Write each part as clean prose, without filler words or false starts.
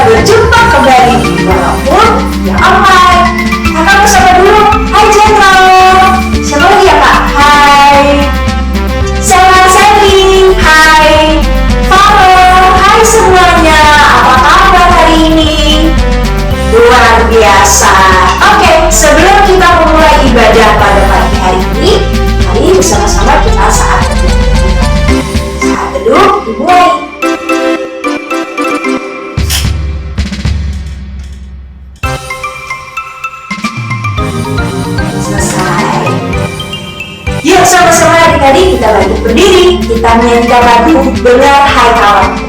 Berjumpa kembali di walaupun ya online. Kakak mau sapa dulu. Hai Jendro. Siapa lagi ya Kak? Hai. Selamat Sally. Hai. Halo. Hai semuanya. Apa kabar hari ini? Luar biasa. Oke, sebelum kita memulai ibadah pada pagi hari ini, mari bersama-sama kita saat teduh. Saat teduh dimulai. Selesai. Yuk sama-sama adik-adik kita balik berdiri. Kita menyanyikan lagu Benar Hai Kawanku.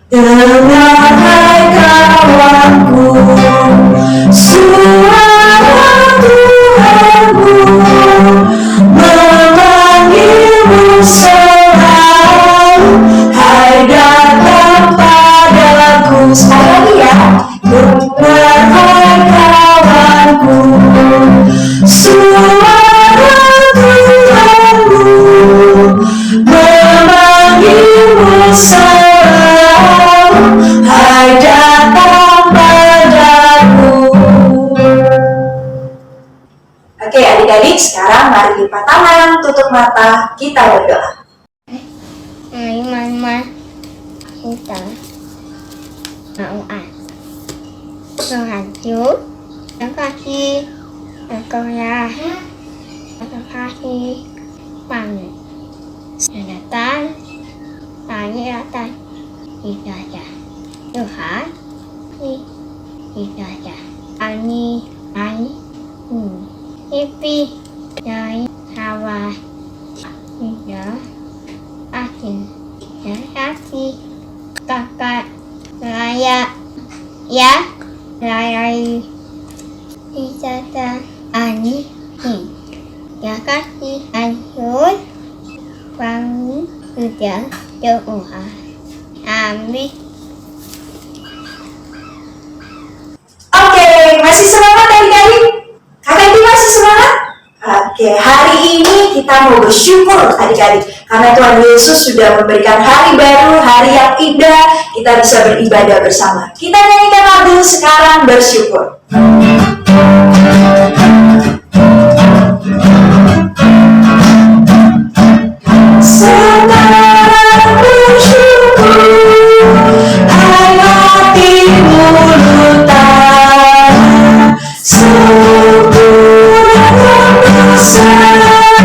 Dengar hai kawanku, suara Tuhanmu memanggilmu selalu. Hai datang padaku. Sekali lagi ya. Dengar hai kawanku, suara Tuhanmu memanggilmu selalu. Hai datang padaku. Oke adik-adik, sekarang mari lipat tangan, tutup mata, kita berdoa. Mama kita doa. Tuhan Yesus, terima kasih Engkau ya. Terima kasih banyak. Datang tanya datang ibadah Tuhan ibadah ani ipi dari hawa tidak akhir terima kasih kakak raya ya raya wisata ani terima kasih Anjur bangun sudah doa amin. Oke, masih semangat adik-adik? Kakak itu masih semangat? Oke, hari ini kita mau bersyukur adik-adik karena Tuhan Yesus sudah memberikan hari baru, hari yang indah, kita bisa beribadah bersama. Kita nyanyikan lagu Sekarang Bersyukur. Sekarang bersyukur, hai hatimu lutara, sempurna besar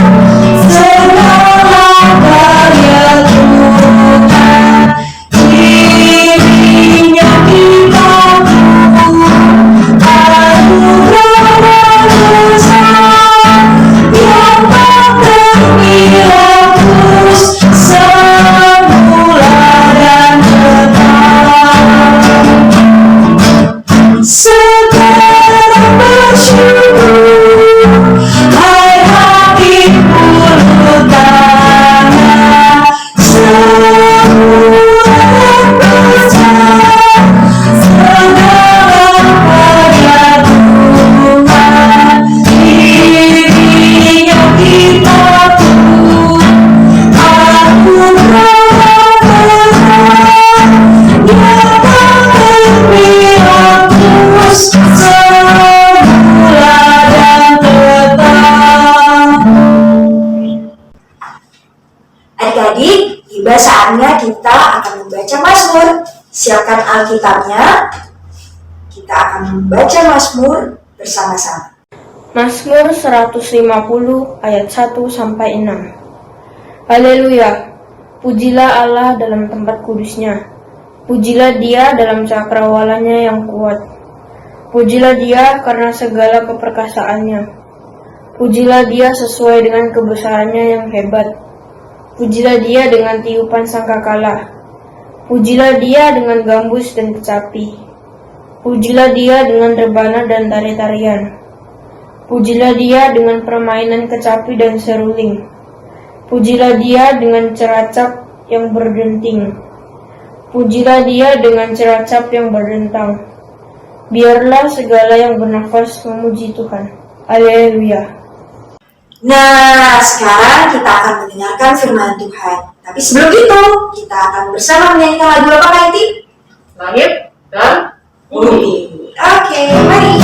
segala karya Tuhan, dirinya kita anugerah besar yang tak terkira terus semula dan tetap. Sekarang bersyukur, hai hatiku lutara, sempurna besar segala karya Tuhan, dirinya kita anugerah besar yang tak terkira terus semula dan tetap. Adik-adik, tiba saatnya kita akan membaca Mazmur. Siapkan Alkitabnya. Kita akan membaca Mazmur bersama-sama. Mazmur 150 ayat 1-6. Haleluya, pujilah Allah dalam tempat kudusnya. Pujilah Dia dalam cakrawalanya yang kuat. Pujilah Dia karena segala keperkasaannya. Pujilah Dia sesuai dengan kebesarannya yang hebat. Pujilah Dia dengan tiupan sangkakala. Pujilah Dia dengan gambus dan kecapi. Pujilah Dia dengan rebana dan tari-tarian. Pujilah Dia dengan permainan kecapi dan seruling. Pujilah Dia dengan ceracap yang berdenting. Pujilah Dia dengan ceracap yang berdentang. Biarlah segala yang bernafas memuji Tuhan. Haleluya. Nah, sekarang kita akan mendengarkan firman Tuhan. Tapi sebelum itu, kita akan bersama menyanyikan lagu apa, Kak Iti? Langit dan bumi. Oke, mari.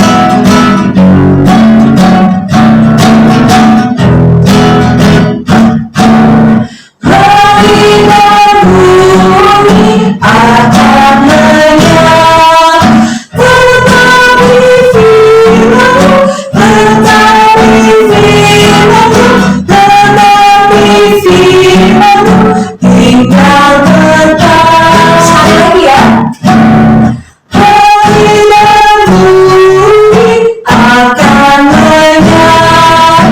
Langit dan bumi akan lenyap, tetapi firman-Mu, tetapi firman-Mu, tetapi firman-Mu tinggal tetap. Sekali lagi ya. Langit dan bumi akan lenyap,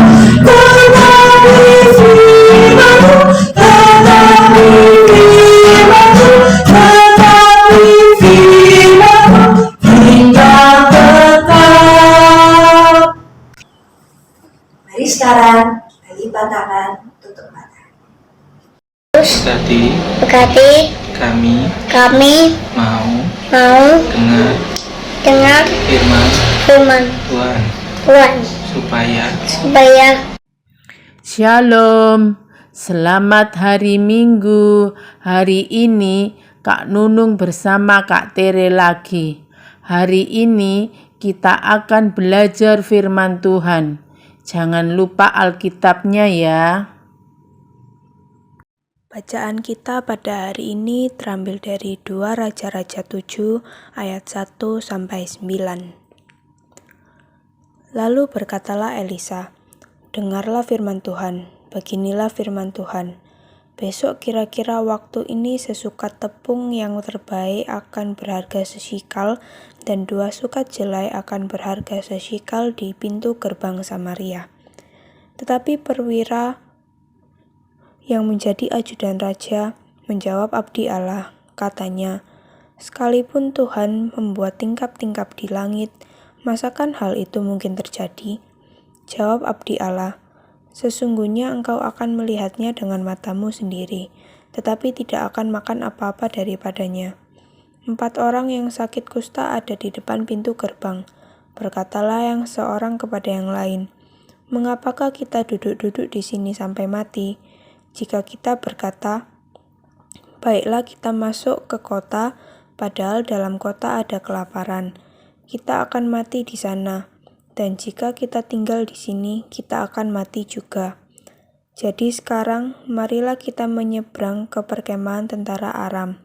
tetapi firman-Mu, tetapi firman-Mu, tetapi firman-Mu tinggal tetap. Mari sekarang kita lipat tangan, tutup mata. Tadi Berarti kami mau mau dengar firman firman Tuhan Tuhan supaya Shalom, selamat hari Minggu. Hari ini Kak Nunung bersama Kak Tere lagi. Hari ini kita akan belajar firman Tuhan. Jangan lupa Alkitabnya ya. Bacaan kita pada hari ini terambil dari 2 Raja-Raja 7 ayat 1 sampai 9. Lalu berkatalah Elisa, "Dengarlah firman Tuhan, beginilah firman Tuhan. Besok kira-kira waktu ini sesukat tepung yang terbaik akan berharga sesikal dan 2 sukat jelai akan berharga sesikal di pintu gerbang Samaria." Tetapi perwira yang menjadi ajudan raja menjawab abdi Allah, katanya, "Sekalipun Tuhan membuat tingkap-tingkap di langit, masakan hal itu mungkin terjadi?" Jawab abdi Allah, "Sesungguhnya engkau akan melihatnya dengan matamu sendiri, tetapi tidak akan makan apa-apa daripadanya." 4 orang yang sakit kusta ada di depan pintu gerbang. Berkatalah yang seorang kepada yang lain, "Mengapakah kita duduk-duduk di sini sampai mati? Jika kita berkata, 'Baiklah kita masuk ke kota,' padahal dalam kota ada kelaparan, kita akan mati di sana. Dan jika kita tinggal di sini, kita akan mati juga. Jadi sekarang, marilah kita menyeberang ke perkemahan tentara Aram.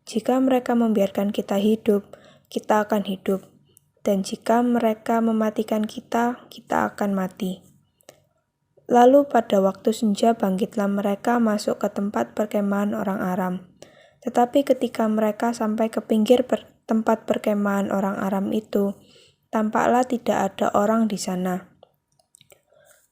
Jika mereka membiarkan kita hidup, kita akan hidup. Dan jika mereka mematikan kita, kita akan mati." Lalu pada waktu senja bangkitlah mereka masuk ke tempat perkemahan orang Aram. Tetapi ketika mereka sampai ke pinggir tempat perkemahan orang Aram itu, tampaklah tidak ada orang di sana.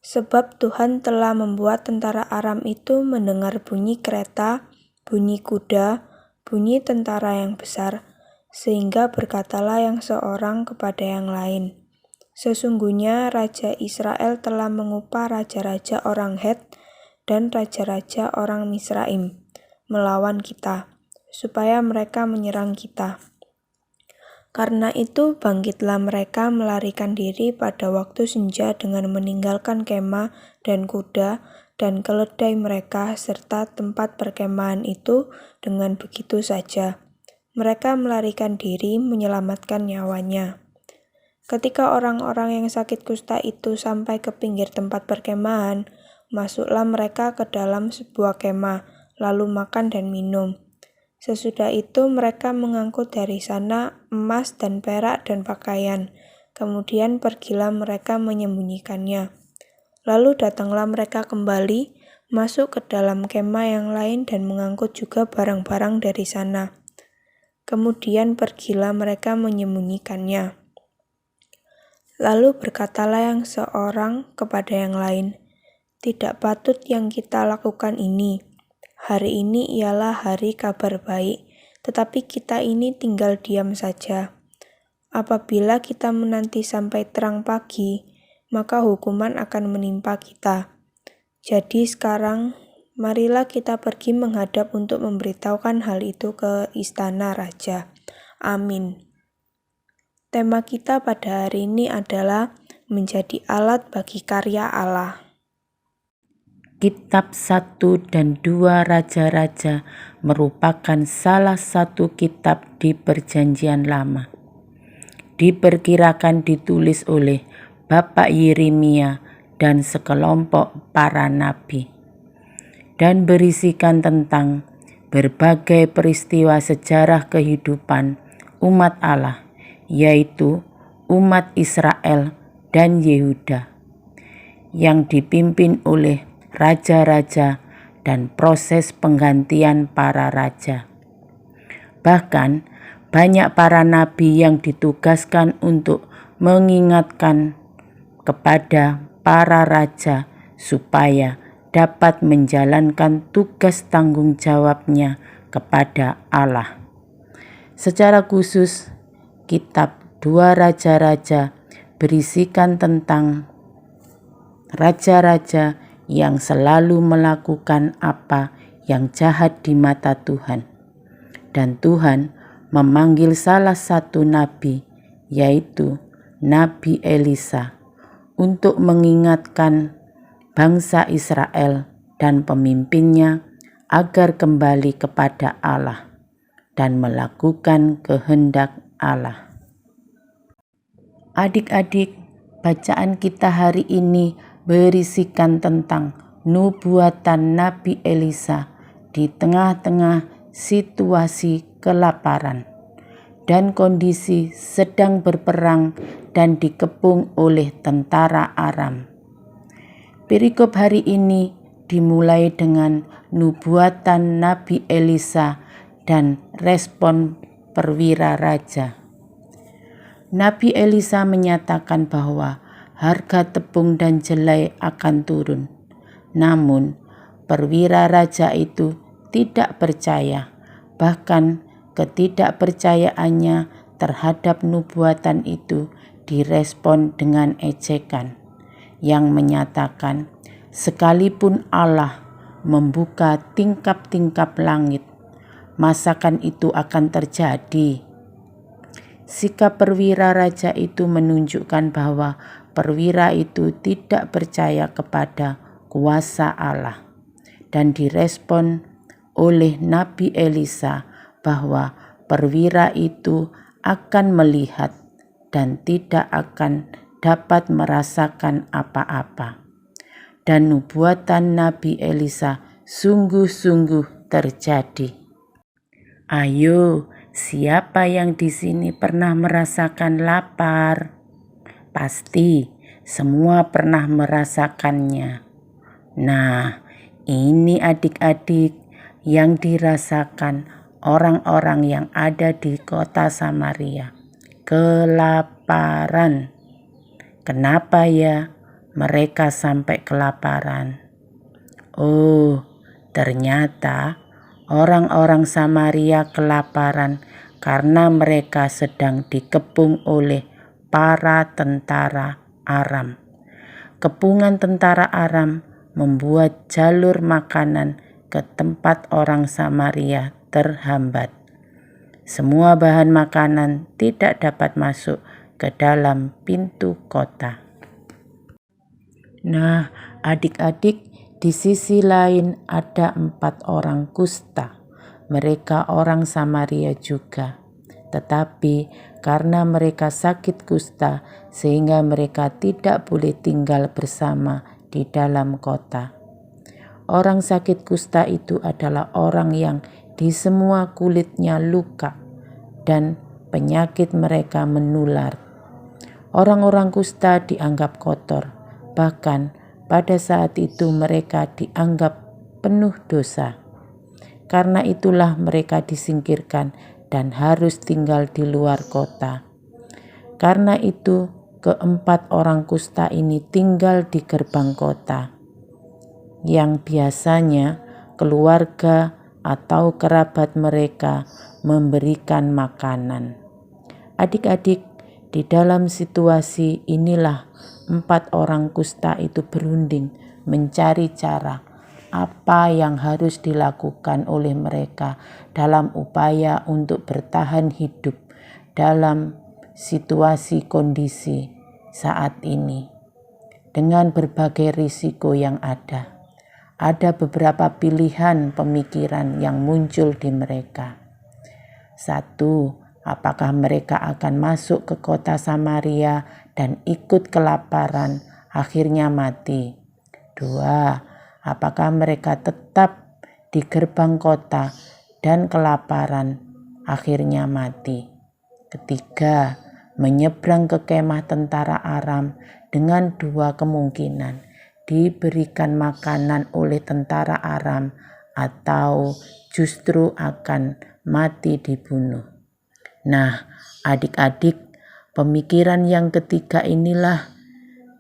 Sebab Tuhan telah membuat tentara Aram itu mendengar bunyi kereta, bunyi kuda, bunyi tentara yang besar, sehingga berkatalah yang seorang kepada yang lain, "Sesungguhnya Raja Israel telah mengupah raja-raja orang Het dan raja-raja orang Misraim melawan kita, supaya mereka menyerang kita." Karena itu bangkitlah mereka melarikan diri pada waktu senja dengan meninggalkan kemah dan kuda dan keledai mereka serta tempat perkemahan itu dengan begitu saja. Mereka melarikan diri menyelamatkan nyawanya. Ketika orang-orang yang sakit kusta itu sampai ke pinggir tempat perkemahan, masuklah mereka ke dalam sebuah kemah, lalu makan dan minum. Sesudah itu mereka mengangkut dari sana emas dan perak dan pakaian. Kemudian pergilah mereka menyembunyikannya. Lalu datanglah mereka kembali, masuk ke dalam kemah yang lain dan mengangkut juga barang-barang dari sana. Kemudian pergilah mereka menyembunyikannya. Lalu berkatalah yang seorang kepada yang lain, "Tidak patut yang kita lakukan ini. Hari ini ialah hari kabar baik, tetapi kita ini tinggal diam saja. Apabila kita menanti sampai terang pagi, maka hukuman akan menimpa kita. Jadi sekarang, marilah kita pergi menghadap untuk memberitahukan hal itu ke istana raja. Amin." Tema kita pada hari ini adalah menjadi alat bagi karya Allah. Kitab 1 dan 2 Raja-Raja merupakan salah satu kitab di Perjanjian Lama. Diperkirakan ditulis oleh Bapak Yeremia dan sekelompok para nabi, dan berisikan tentang berbagai peristiwa sejarah kehidupan umat Allah, yaitu umat Israel dan Yehuda, yang dipimpin oleh raja-raja dan proses penggantian para raja. Bahkan banyak para nabi yang ditugaskan untuk mengingatkan kepada para raja supaya dapat menjalankan tugas tanggung jawabnya kepada Allah. Secara khusus, kitab 2 Raja-Raja berisikan tentang raja-raja yang selalu melakukan apa yang jahat di mata Tuhan. Dan Tuhan memanggil salah satu nabi, yaitu Nabi Elisa, untuk mengingatkan bangsa Israel dan pemimpinnya agar kembali kepada Allah dan melakukan kehendak Allah. Adik-adik, bacaan kita hari ini berisikan tentang nubuatan Nabi Elisa di tengah-tengah situasi kelaparan dan kondisi sedang berperang dan dikepung oleh tentara Aram. Perikop hari ini dimulai dengan nubuatan Nabi Elisa dan respon perwira raja. Nabi Elisa menyatakan bahwa harga tepung dan jelai akan turun. Namun, perwira raja itu tidak percaya. Bahkan ketidakpercayaannya terhadap nubuatan itu direspon dengan ejekan yang menyatakan, sekalipun Allah membuka tingkap-tingkap langit, masakan itu akan terjadi? Sikap perwira raja itu menunjukkan bahwa perwira itu tidak percaya kepada kuasa Allah, dan direspon oleh Nabi Elisa bahwa perwira itu akan melihat dan tidak akan dapat merasakan apa-apa. Dan nubuatan Nabi Elisa sungguh-sungguh terjadi. Ayo, siapa yang di sini pernah merasakan lapar? Pasti semua pernah merasakannya. Nah, ini adik-adik yang dirasakan orang-orang yang ada di kota Samaria. Kelaparan. Kenapa ya mereka sampai kelaparan? Oh, ternyata orang-orang Samaria kelaparan karena mereka sedang dikepung oleh para tentara Aram. Kepungan tentara Aram membuat jalur makanan ke tempat orang Samaria terhambat. Semua bahan makanan tidak dapat masuk ke dalam pintu kota. Nah, adik-adik, di sisi lain ada 4 orang kusta. Mereka orang Samaria juga. Tetapi karena mereka sakit kusta, sehingga mereka tidak boleh tinggal bersama di dalam kota. Orang sakit kusta itu adalah orang yang di semua kulitnya luka dan penyakit mereka menular. Orang-orang kusta dianggap kotor, bahkan pada saat itu mereka dianggap penuh dosa. Karena itulah mereka disingkirkan dan harus tinggal di luar kota. Karena itu keempat orang kusta ini tinggal di gerbang kota, yang biasanya keluarga atau kerabat mereka memberikan makanan. Adik-adik, di dalam situasi inilah 4 orang kusta itu berunding mencari cara apa yang harus dilakukan oleh mereka dalam upaya untuk bertahan hidup dalam situasi kondisi saat ini. Dengan berbagai risiko yang ada beberapa pilihan pemikiran yang muncul di mereka. 1. Apakah mereka akan masuk ke kota Samaria dan ikut kelaparan, akhirnya mati? 2. Apakah mereka tetap di gerbang kota dan kelaparan, akhirnya mati? 3. Menyeberang ke kemah tentara Aram dengan 2 kemungkinan, diberikan makanan oleh tentara Aram atau justru akan mati dibunuh. Nah, adik-adik, pemikiran yang ketiga inilah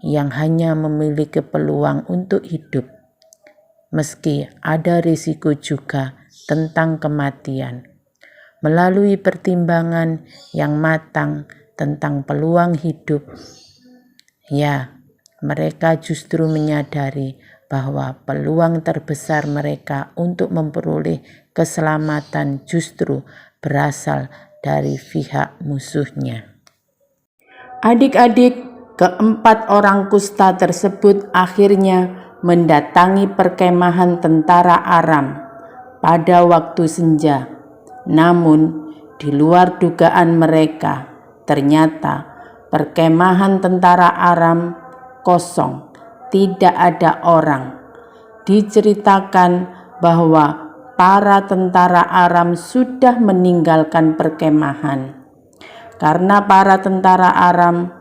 yang hanya memiliki peluang untuk hidup, meski ada risiko juga tentang kematian. Melalui pertimbangan yang matang tentang peluang hidup, mereka justru menyadari bahwa peluang terbesar mereka untuk memperoleh keselamatan justru berasal dari pihak musuhnya. Adik-adik, keempat orang kusta tersebut akhirnya mendatangi perkemahan tentara Aram pada waktu senja. Namun, di luar dugaan mereka, ternyata perkemahan tentara Aram kosong, tidak ada orang. Diceritakan bahwa para tentara Aram sudah meninggalkan perkemahan. Karena para tentara Aram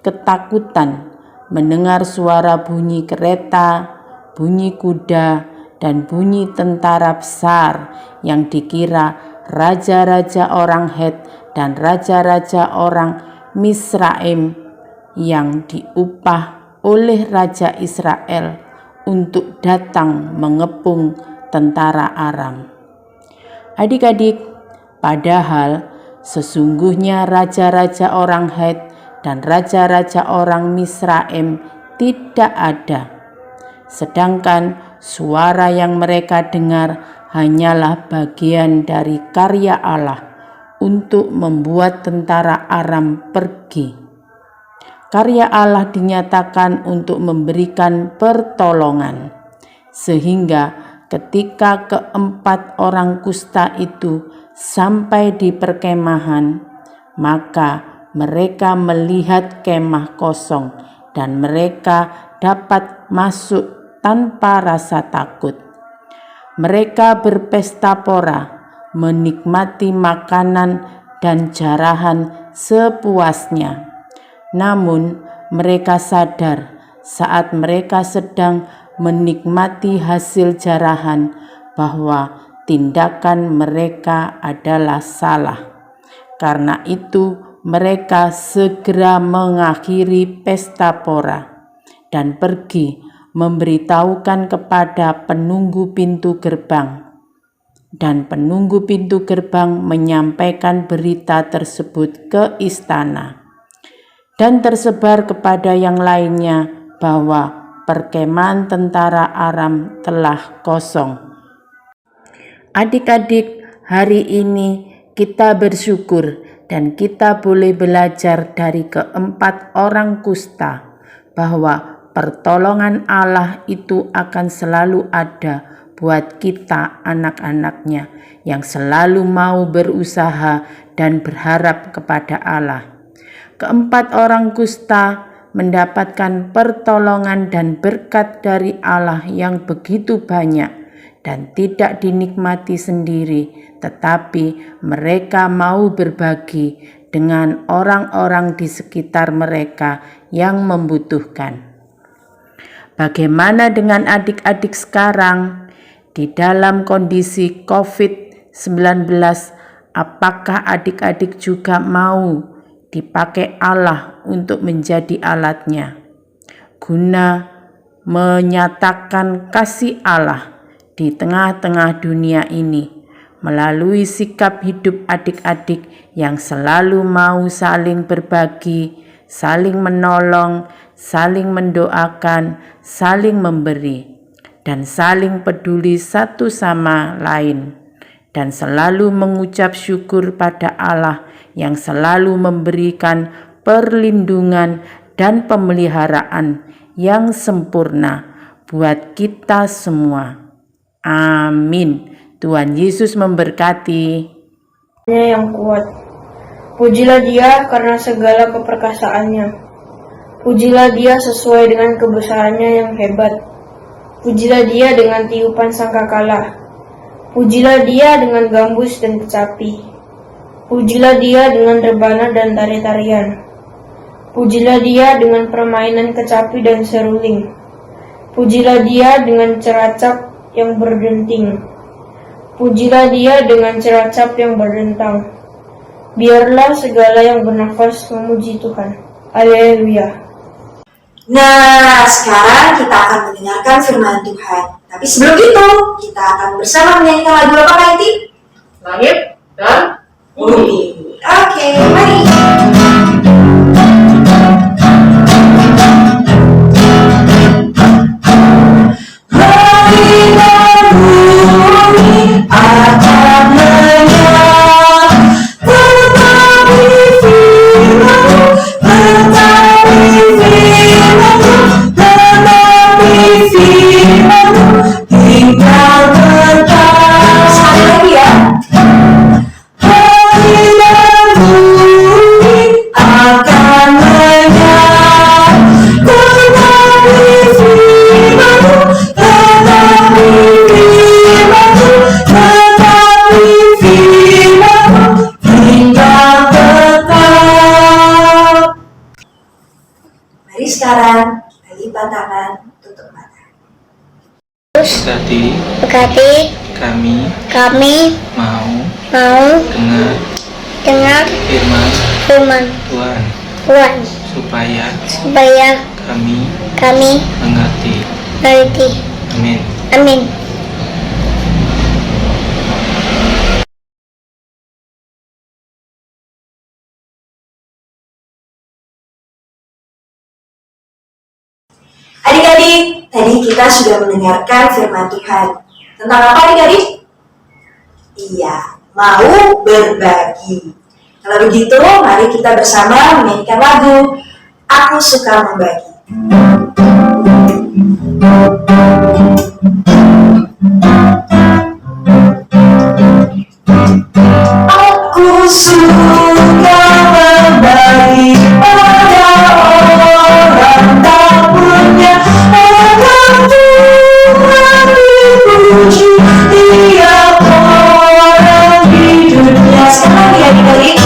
ketakutan mendengar suara bunyi kereta, bunyi kuda, dan bunyi tentara besar yang dikira raja-raja orang Het dan raja-raja orang Misraim yang diupah oleh Raja Israel untuk datang mengepung tentara Aram. Adik-adik, padahal sesungguhnya raja-raja orang Het dan raja-raja orang Misraim tidak ada. Sedangkan suara yang mereka dengar hanyalah bagian dari karya Allah untuk membuat tentara Aram pergi. Karya Allah dinyatakan untuk memberikan pertolongan, sehingga ketika keempat orang kusta itu sampai di perkemahan, maka mereka melihat kemah kosong dan mereka dapat masuk tanpa rasa takut. Mereka berpesta pora, menikmati makanan dan jarahan sepuasnya. Namun mereka sadar saat mereka sedang menikmati hasil jarahan bahwa tindakan mereka adalah salah. Karena itu mereka segera mengakhiri pesta pora dan pergi memberitahukan kepada penunggu pintu gerbang. Dan penunggu pintu gerbang menyampaikan berita tersebut ke istana dan tersebar kepada yang lainnya bahwa perkemahan tentara Aram telah kosong. Adik-adik, hari ini kita bersyukur dan kita boleh belajar dari keempat orang kusta bahwa pertolongan Allah itu akan selalu ada buat kita anak-anaknya yang selalu mau berusaha dan berharap kepada Allah. Keempat orang kusta mendapatkan pertolongan dan berkat dari Allah yang begitu banyak dan tidak dinikmati sendiri, tetapi mereka mau berbagi dengan orang-orang di sekitar mereka yang membutuhkan. Bagaimana dengan adik-adik sekarang? Di dalam kondisi COVID-19, apakah adik-adik juga mau dipakai Allah untuk menjadi alatnya, guna menyatakan kasih Allah di tengah-tengah dunia ini melalui sikap hidup adik-adik yang selalu mau saling berbagi, saling menolong, saling mendoakan, saling memberi, dan saling peduli satu sama lain, dan selalu mengucap syukur pada Allah yang selalu memberikan perlindungan dan pemeliharaan yang sempurna buat kita semua. Amin. Tuhan Yesus memberkati. Yang kuat. Pujilah Dia karena segala keperkasaannya. Pujilah Dia sesuai dengan kebesarannya yang hebat. Pujilah Dia dengan tiupan sangkakala. Pujilah Dia dengan gambus dan kecapi. Pujilah Dia dengan rebana dan tari-tarian. Pujilah Dia dengan permainan kecapi dan seruling. Pujilah Dia dengan ceracap yang berdenting. Pujilah Dia dengan ceracap yang berdentang. Biarlah segala yang bernafas memuji Tuhan. Haleluya. Nah, sekarang kita akan mendengarkan firman Tuhan. Tapi sebelum itu, kita akan bersama menyanyikan lagu apa, Kak Iti? Langit dan Bumi. Oke, mari. Mari sekarang kita lipat tangan, tutup mata. Berkati kami mau dengar firman Tuhan supaya kami mengerti. Amin. Amin. Adik-adik, tadi kita sudah mendengarkan firman Tuhan. Tentang apa adik-adik? Iya, mau berbagi. Kalau begitu, mari kita bersama menyanyikan lagu Aku Suka Membagi. Aku suka berbagi pada orang tak punya, agar Tuhan dipuji tiap orang di dunia. Sekarang ya adik-adik.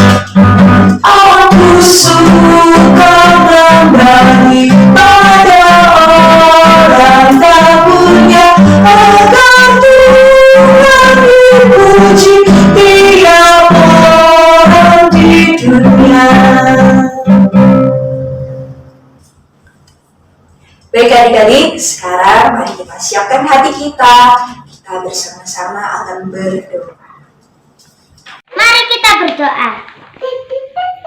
Aku suka berbagi pada orang tak punya, agar Tuhan dipuji tiap orang di dunia. Baik adik-adik, sekarang mari kita siapkan hati kita. Kita bersama-sama akan berdoa. Mari kita berdoa.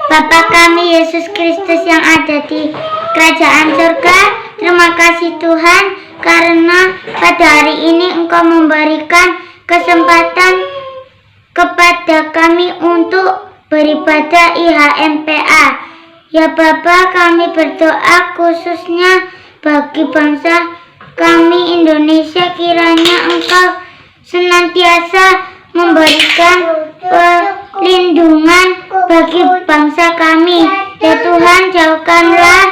Bapa kami Yesus Kristus yang ada di kerajaan surga, terima kasih Tuhan karena pada hari ini Engkau memberikan kesempatan kepada kami untuk beribadah IHMPA. Ya Bapa, kami berdoa khususnya bagi bangsa kami Indonesia, kiranya Engkau senantiasa memberikan perlindungan bagi bangsa kami. Ya Tuhan, jauhkanlah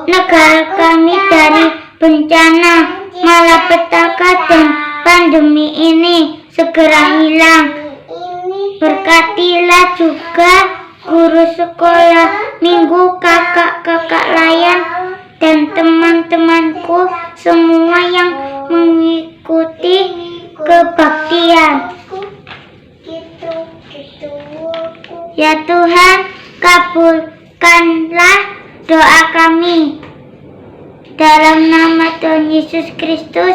negara kami dari bencana malapetaka dan pandemi ini segera hilang. Berkatilah juga guru sekolah minggu, kakak-kakak layan, dan teman-temanku semua yang mengikuti kebaktian. Ya Tuhan, Yesus Kristus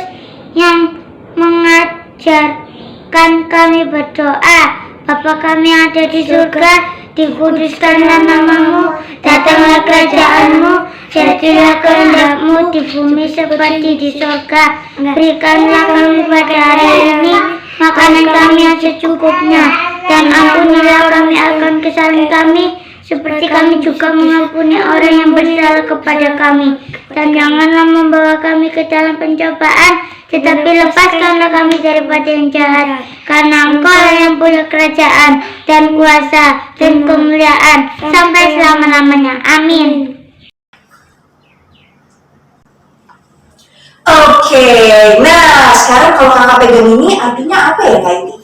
yang mengajarkan kami berdoa. Bapa kami yang ada di surga, dikuduskanlah namamu, datanglah kerajaanmu, jadilah kehendakmu di bumi seperti di surga. Berikanlah kami pada hari ini makanan kami yang secukupnya, dan ampunilah kami akan kesalahan kami, seperti kami juga mengampuni orang yang bersalah kepada kami. Dan janganlah membawa kami ke dalam pencobaan, tetapi lepaskanlah kami daripada yang jahat. Karena Engkau yang punya kerajaan dan kuasa dan kemuliaan sampai selama-lamanya. Amin. Oke, nah sekarang kalau kakak pegang ini artinya apa ya Kak ini?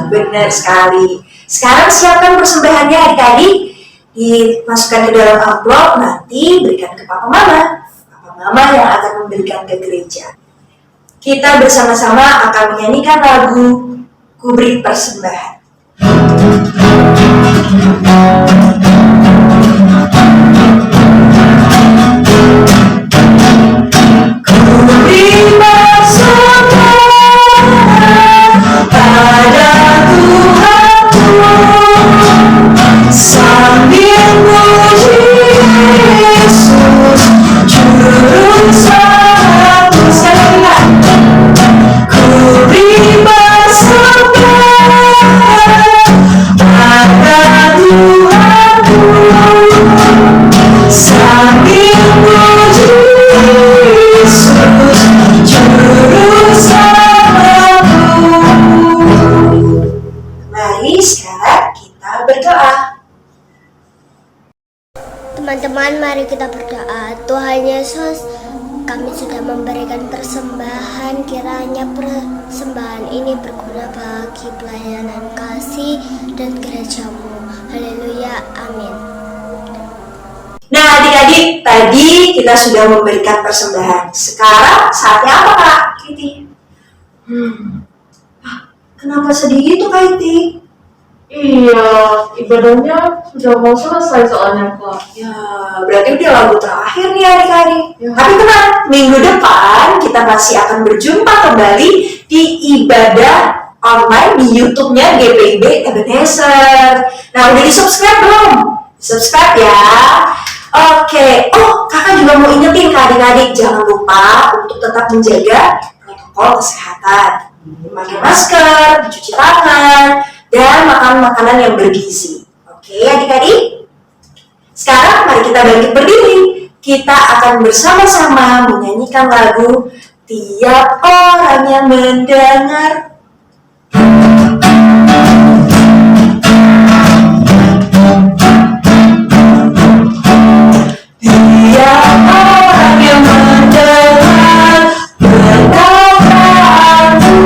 Benar sekali. Sekarang siapkan persembahannya adik-adik, dimasukkan ke dalam amplop, nanti berikan ke Papa Mama yang akan memberikan ke gereja. Kita bersama-sama akan menyanyikan lagu Ku Beri Persembahan. Teman-teman, mari kita berdoa. Tuhan Yesus, kami sudah memberikan persembahan, kiranya persembahan ini berguna bagi pelayanan kasih dan gerejamu. Haleluya, amin. Nah adik-adik, tadi kita sudah memberikan persembahan. Sekarang saatnya apa Kak Kiti? Kenapa sedih gitu Kak Kiti? Iya, ibadahnya sudah mau selesai soalnya Kak. Ya, berarti udah lagu terakhir nih adik-adik. Tapi tenang, minggu depan kita masih akan berjumpa kembali di ibadah online di YouTube-nya GPIB Ebenezer. Nah, udah di-subscribe belum? Subscribe ya. Oke, kakak juga mau ingetin ke adik-adik, jangan lupa untuk tetap menjaga protokol kesehatan. Memakai masker, mencuci tangan, dan makan makanan yang bergizi. Oke, adik-adik? Sekarang mari kita bangkit berdiri. Kita akan bersama-sama menyanyikan lagu Tiap Orang Yang Mendengar. Tiap orang yang mendengar perkataanmu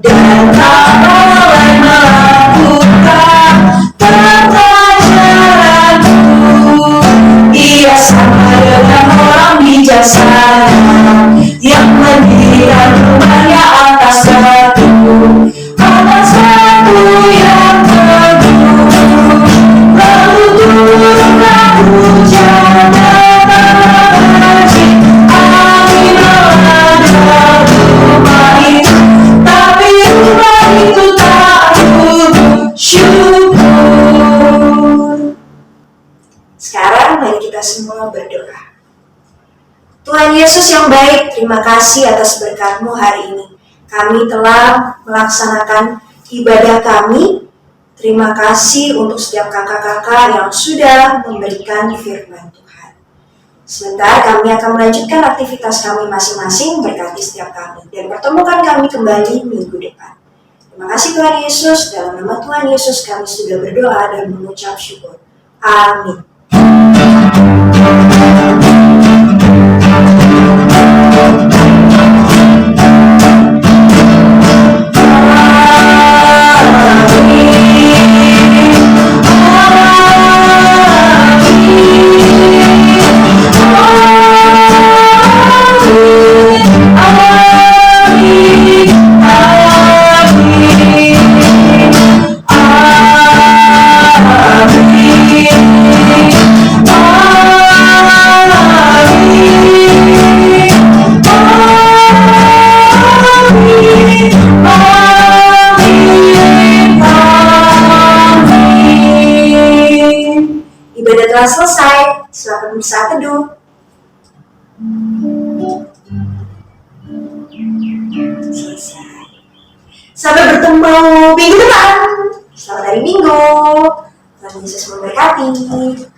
dan tak boleh melakukan pengajaranmu, ia sama dengan orang bijaksana yang mendirikan rumahnya atas batu, atas batu yang teguh. Lalu turunlah hujan dan banjir, angin melanda rumah itu, tapi rumah itu tak bersyukur. Sekarang mari kita semua berdoa. Tuhan Yesus yang baik, terima kasih atas berkat-Mu hari ini. Kami telah melaksanakan ibadah kami. Terima kasih untuk setiap kakak-kakak yang sudah memberikan firman Tuhan. Sebentar kami akan melanjutkan aktivitas kami masing-masing, berkati setiap kami, dan pertemukan kami kembali minggu depan. Terima kasih Tuhan Yesus, dalam nama Tuhan Yesus kami sudah berdoa dan mengucap syukur. Amin. Amin. telah selesai. Silakan bersaat teduh. Selesai. Sampai bertemu minggu depan. Selamat hari Minggu. Tuhan Yesus memberkati.